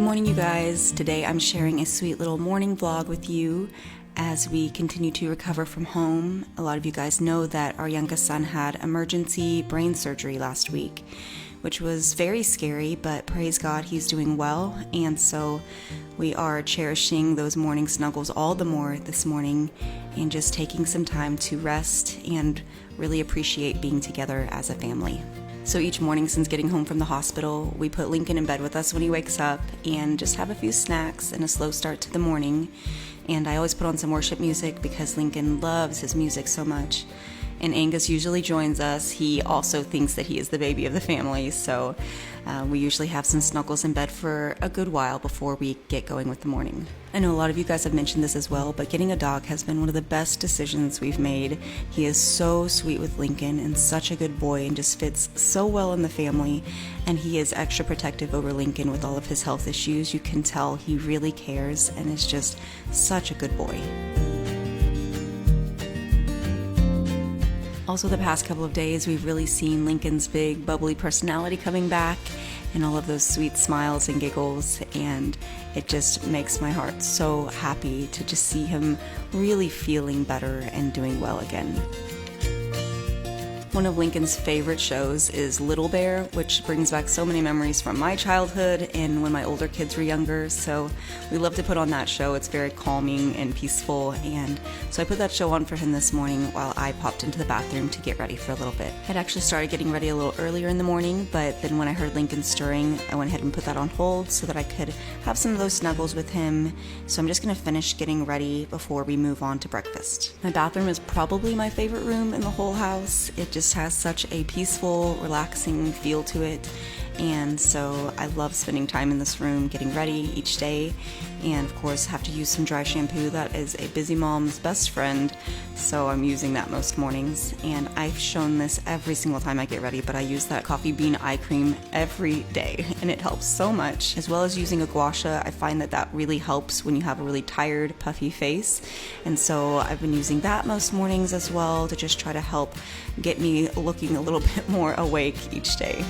Good morning, you guys. Today I'm sharing a sweet little morning vlog with you as we continue to recover from home. A lot of you guys know that our youngest son had emergency brain surgery last week, which was very scary, but praise God, he's doing well. And so we are cherishing those morning snuggles all the more this morning and just taking some time to rest and really appreciate being together as a family. So each morning since getting home from the hospital, we put Lincoln in bed with us when he wakes up and just have a few snacks and a slow start to the morning. And I always put on some worship music because Lincoln loves his music so much. And Angus usually joins us. He also thinks that he is the baby of the family, so we usually have some snuggles in bed for a good while before we get going with the morning. I know a lot of you guys have mentioned this as well, but getting a dog has been one of the best decisions we've made. He is so sweet with Lincoln and such a good boy and just fits so well in the family, and he is extra protective over Lincoln with all of his health issues. You can tell he really cares and is just such a good boy. Also, the past couple of days, we've really seen Lincoln's big, bubbly personality coming back and all of those sweet smiles and giggles, and it just makes my heart so happy to just see him really feeling better and doing well again. One of Lincoln's favorite shows is Little Bear, which brings back so many memories from my childhood and when my older kids were younger, so we love to put on that show. It's very calming and peaceful, and so I put that show on for him this morning while I popped into the bathroom to get ready for a little bit. I'd actually started getting ready a little earlier in the morning, but then when I heard Lincoln stirring, I went ahead and put that on hold so that I could have some of those snuggles with him. So I'm just going to finish getting ready before we move on to breakfast. My bathroom is probably my favorite room in the whole house. It just has such a peaceful, relaxing feel to it, and so I love spending time in this room getting ready each day, and of course have to use some dry shampoo. That is a busy mom's best friend, so I'm using that most mornings, and I've shown this every single time I get ready, but I use that coffee bean eye cream every day, and it helps so much, as well as using a gua sha. I find that really helps when you have a really tired, puffy face, and so I've been using that most mornings as well to just try to help get me looking a little bit more awake each day.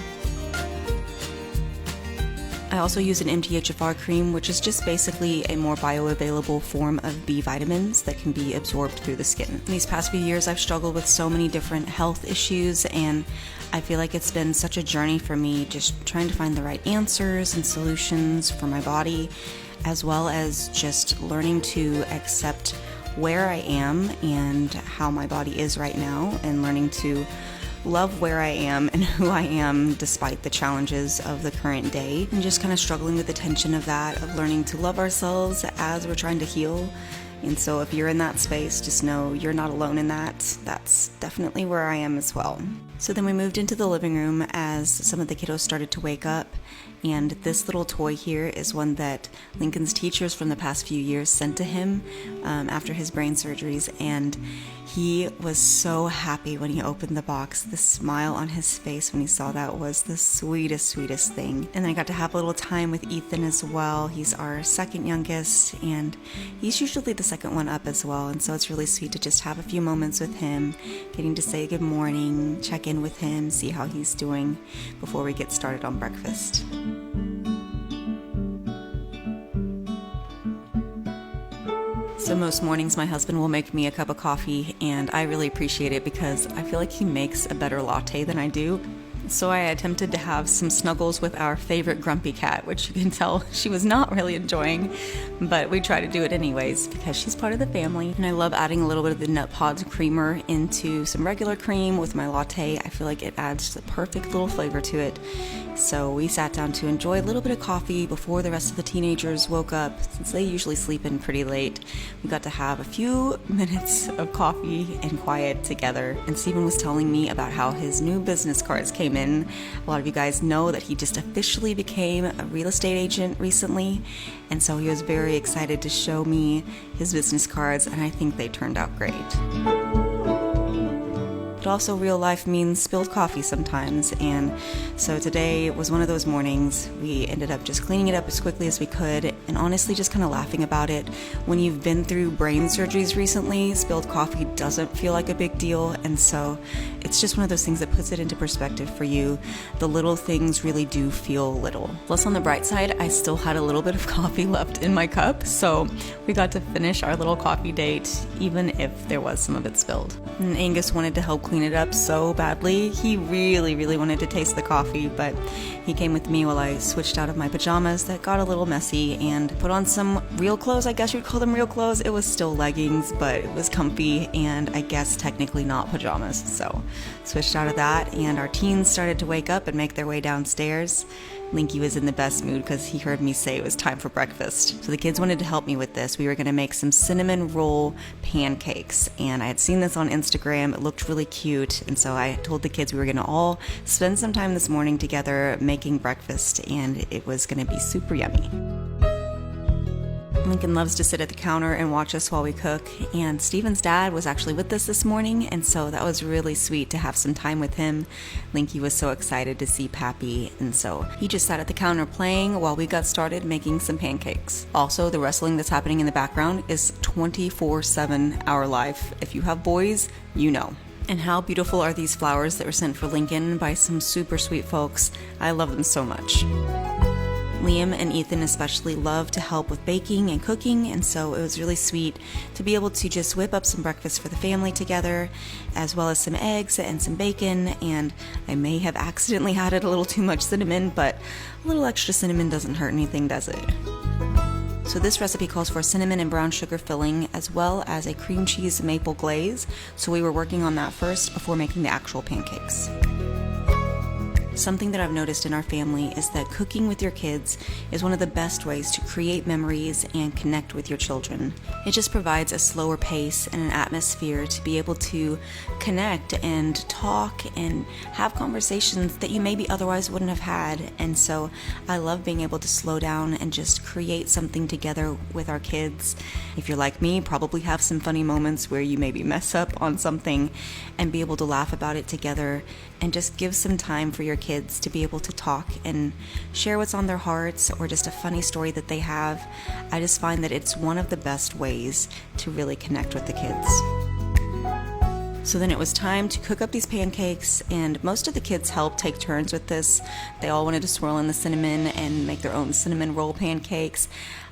I also use an MTHFR cream, which is just basically a more bioavailable form of B vitamins that can be absorbed through the skin. In these past few years, I've struggled with so many different health issues, and I feel like it's been such a journey for me just trying to find the right answers and solutions for my body, as well as just learning to accept where I am and how my body is right now, and learning to love where I am and who I am despite the challenges of the current day, and just kind of struggling with the tension of that, of learning to love ourselves as we're trying to heal. And so if you're in that space, just know you're not alone in that. That's definitely where I am as well. So then we moved into the living room as some of the kiddos started to wake up, and this little toy here is one that Lincoln's teachers from the past few years sent to him after his brain surgeries, and he was so happy when he opened the box. The smile on his face when he saw that was the sweetest thing. And then I got to have a little time with Ethan as well. He's our second youngest, and he's usually the second one up as well, and so it's really sweet to just have a few moments with him, getting to say good morning, check in with him, see how he's doing before we get started on breakfast. So most mornings my husband will make me a cup of coffee, and I really appreciate it because I feel like he makes a better latte than I do. So I attempted to have some snuggles with our favorite grumpy cat, which you can tell she was not really enjoying, but we try to do it anyways because she's part of the family. And I love adding a little bit of the Nut Pods creamer into some regular cream with my latte. I feel like it adds the perfect little flavor to it. So we sat down to enjoy a little bit of coffee before the rest of the teenagers woke up, since they usually sleep in pretty late. We got to have a few minutes of coffee and quiet together. And Stephen was telling me about how his new business cards came in. A lot of you guys know that he just officially became a real estate agent recently, and so he was very excited to show me his business cards, and I think they turned out great. but also real life means spilled coffee sometimes. And so today was one of those mornings. We ended up just cleaning it up as quickly as we could, and honestly just kind of laughing about it. When you've been through brain surgeries recently, spilled coffee doesn't feel like a big deal, and so it's just one of those things that puts it into perspective for you. The little things really do feel little. Plus, on the bright side, I still had a little bit of coffee left in my cup, so we got to finish our little coffee date, even if there was some of it spilled. And Angus wanted to help clean it up so badly. He really wanted to taste the coffee, but he came with me while I switched out of my pajamas that got a little messy and put on some real clothes. I guess you'd call them real clothes. It was still leggings, but it was comfy, and I guess technically not pajamas. So switched out of that, and our teens started to wake up and make their way downstairs. Linky was in the best mood because he heard me say it was time for breakfast. So the kids wanted to help me with this. We were going to make some cinnamon roll pancakes, and I had seen this on Instagram. It looked really cute, and so I told the kids we were going to all spend some time this morning together making breakfast, and it was going to be super yummy. Lincoln loves to sit at the counter and watch us while we cook, and Steven's dad was actually with us this morning, and so that was really sweet to have some time with him. Linky was so excited to see Pappy, and so he just sat at the counter playing while we got started making some pancakes. Also, the wrestling that's happening in the background is 24/7 our life. If you have boys, you know. And how beautiful are these flowers that were sent for Lincoln by some super sweet folks. I love them so much. Liam and Ethan especially love to help with baking and cooking, and so it was really sweet to be able to just whip up some breakfast for the family together, as well as some eggs and some bacon. And I may have accidentally added a little too much cinnamon, but a little extra cinnamon doesn't hurt anything, does it? So this recipe calls for a cinnamon and brown sugar filling, as well as a cream cheese maple glaze, so we were working on that first before making the actual pancakes. Something that I've noticed in our family is that cooking with your kids is one of the best ways to create memories and connect with your children. It just provides a slower pace and an atmosphere to be able to connect and talk and have conversations that you maybe otherwise wouldn't have had. And so I love being able to slow down and just create something together with our kids. If you're like me, probably have some funny moments where you maybe mess up on something and be able to laugh about it together, and just give some time for your kids to be able to talk and share what's on their hearts or just a funny story that they have. I just find that it's one of the best ways to really connect with the kids. So then it was time to cook up these pancakes, and most of the kids helped take turns with this. They all wanted to swirl in the cinnamon and make their own cinnamon roll pancakes.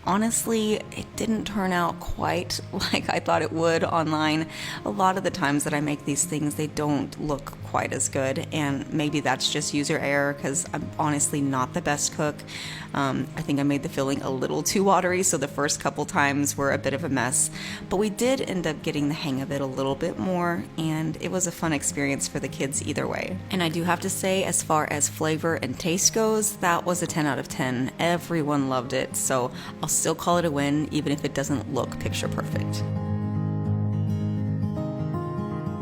Honestly, it didn't turn out quite like I thought it would online. A lot of the times that I make these things, they don't look quite as good, and maybe that's just user error because I'm honestly not the best cook. I think I made the filling a little too watery, so the first couple times were a bit of a mess, but we did end up getting the hang of it a little bit more, and it was a fun experience for the kids either way. And I do have to say, as far as flavor and taste goes, that was a 10 out of 10. Everyone loved it, so I'll still call it a win, even if it doesn't look picture perfect.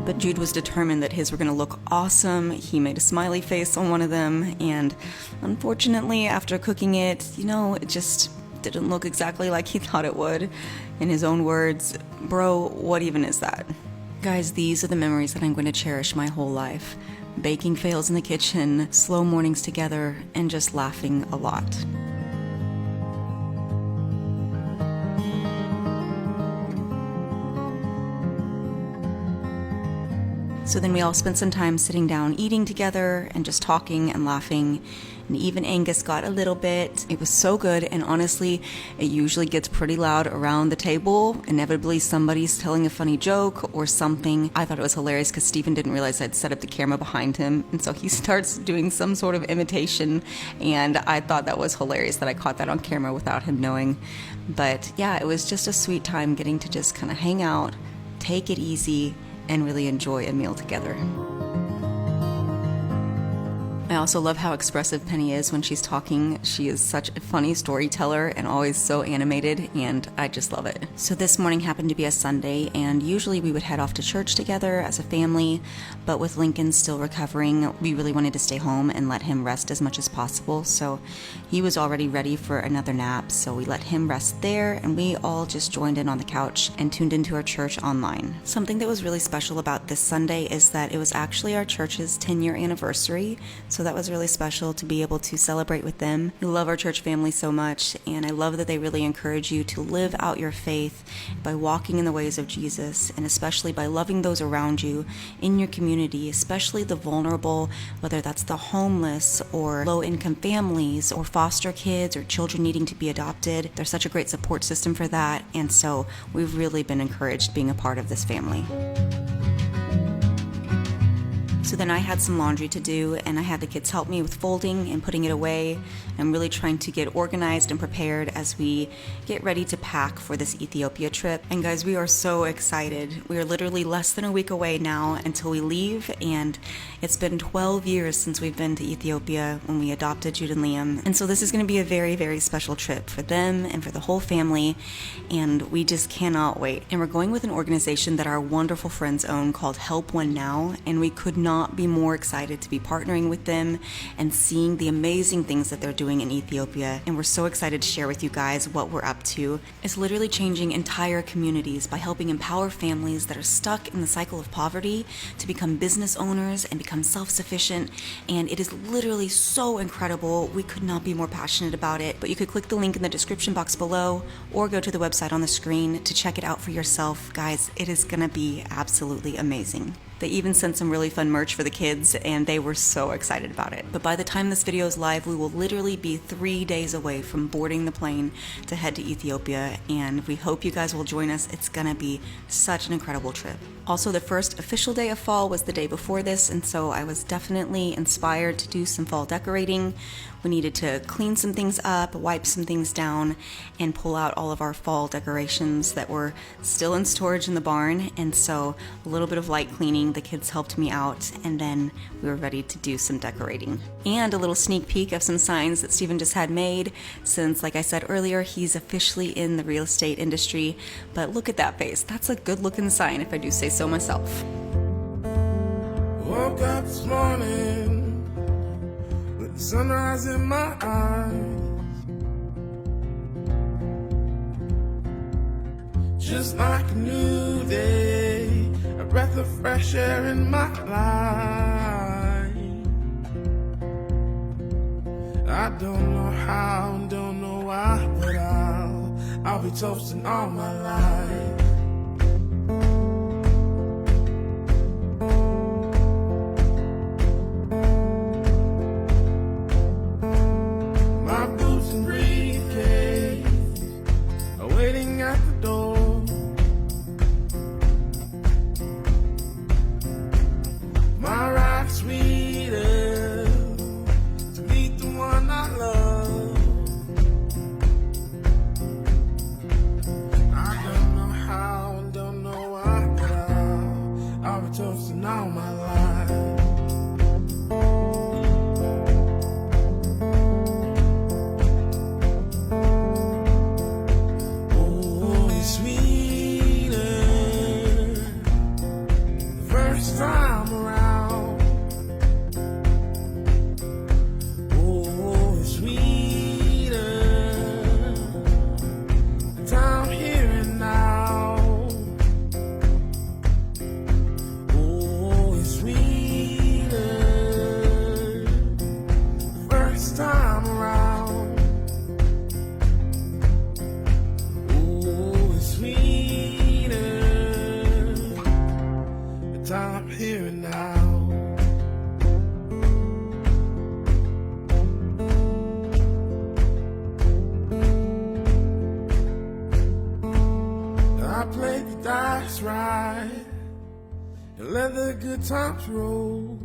But Jude was determined that his were going to look awesome. He made a smiley face on one of them, and unfortunately, after cooking it, it just didn't look exactly like he thought it would. In his own words, "Bro, what even is that?" Guys, these are the memories that I'm going to cherish my whole life. Baking fails in the kitchen, slow mornings together, and just laughing a lot. So then we all spent some time sitting down eating together and just talking and laughing, and even Angus got a little bit. It was so good, and honestly, it usually gets pretty loud around the table. Inevitably, somebody's telling a funny joke or something. I thought it was hilarious because Stephen didn't realize I'd set up the camera behind him, and so he starts doing some sort of imitation, and I thought that was hilarious that I caught that on camera without him knowing. But yeah, it was just a sweet time getting to just kind of hang out, take it easy, and really enjoy a meal together. I also love how expressive Penny is when she's talking. She is such a funny storyteller and always so animated, and I just love it. So this morning happened to be a Sunday, and usually we would head off to church together as a family, but with Lincoln still recovering, we really wanted to stay home and let him rest as much as possible. So he was already ready for another nap, so we let him rest there, and we all just joined in on the couch and tuned into our church online. Something that was really special about this Sunday is that it was actually our church's 10-year anniversary, so that was really special to be able to celebrate with them. We love our church family so much, and I love that they really encourage you to live out your faith by walking in the ways of Jesus, and especially by loving those around you in your community, especially the vulnerable, whether that's the homeless or low-income families or foster kids or children needing to be adopted. There's such a great support system for that, and so we've really been encouraged being a part of this family. So then I had some laundry to do, and I had the kids help me with folding and putting it away. I'm really trying to get organized and prepared as we get ready to pack for this Ethiopia trip. And guys, we are so excited. We are literally less than a week away now until we leave, and it's been 12 years since we've been to Ethiopia when we adopted Jude and Liam. And so this is going to be a very, very special trip for them and for the whole family, and we just cannot wait. And we're going with an organization that our wonderful friends own called HelpOneNow, and we could not be more excited to be partnering with them and seeing the amazing things that they're doing in Ethiopia. And we're so excited to share with you guys what we're up to. It's literally changing entire communities by helping empower families that are stuck in the cycle of poverty to become business owners and become self-sufficient. And it is literally so incredible. We could not be more passionate about it. But you could click the link in the description box below or go to the website on the screen to check it out for yourself. Guys, it is gonna be absolutely amazing. They even sent some really fun merch for the kids, and they were so excited about it. But by the time this video is live, we will literally be 3 days away from boarding the plane to head to Ethiopia, and we hope you guys will join us. It's gonna be such an incredible trip. Also, the first official day of fall was the day before this, and so I was definitely inspired to do some fall decorating. We needed to clean some things up, wipe some things down, and pull out all of our fall decorations that were still in storage in the barn. And so a little bit of light cleaning, the kids helped me out, and then we were ready to do some decorating. And a little sneak peek of some signs that Steven just had made, since, like I said earlier, he's officially in the real estate industry. But look at that face. That's a good looking sign, if I do say so myself. Woke up this morning with the sunrise in my eyes, just like a new day, a breath of fresh air in my life. I don't know how, don't know why, but I'll be toasting all my life. Toasting all my life. Oh, it's sweeter the first time around. Oh, it's sweeter the time here and now. Time here and now. I played the dice right and let the good times roll.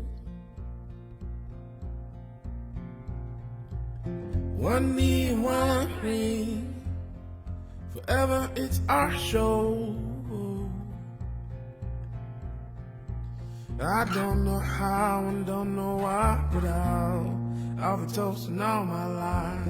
One knee, one ring, forever it's our show. I don't know how and don't know why, but I'll be toasting all my life.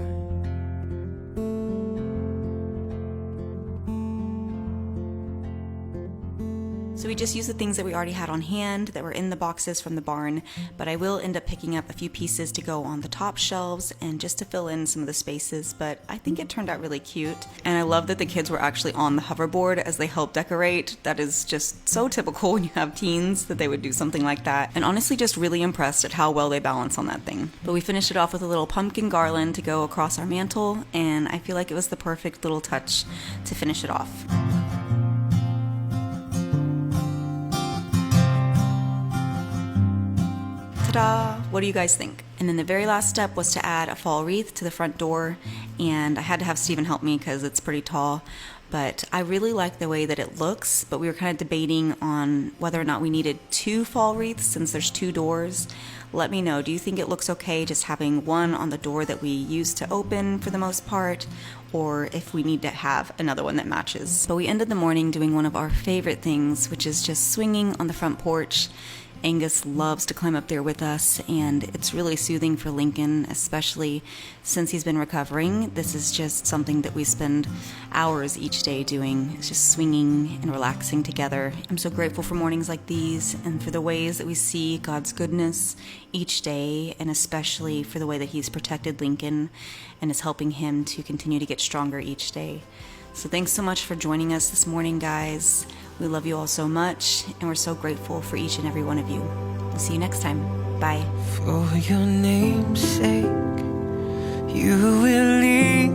So we just used the things that we already had on hand that were in the boxes from the barn, but I will end up picking up a few pieces to go on the top shelves and just to fill in some of the spaces, but I think it turned out really cute. And I love that the kids were actually on the hoverboard as they helped decorate. That is just so typical when you have teens that they would do something like that. And honestly just really impressed at how well they balance on that thing. But we finished it off with a little pumpkin garland to go across our mantle, and I feel like it was the perfect little touch to finish it off. Ta-da! What do you guys think? And then the very last step was to add a fall wreath to the front door, and I had to have Steven help me because it's pretty tall, but I really like the way that it looks, but we were kind of debating on whether or not we needed 2 fall wreaths since there's 2 doors. Let me know, do you think it looks okay just having one on the door that we use to open for the most part, or if we need to have another one that matches? But we ended the morning doing one of our favorite things, which is just swinging on the front porch. Angus loves to climb up there with us, and it's really soothing for Lincoln, especially since he's been recovering. This is just something that we spend hours each day doing. It's just swinging and relaxing together. I'm so grateful for mornings like these and for the ways that we see God's goodness each day, and especially for the way that he's protected Lincoln and is helping him to continue to get stronger each day. So thanks so much for joining us this morning, guys. We love you all so much, and we're so grateful for each and every one of you. We'll see you next time. Bye. For your name's sake, you will lead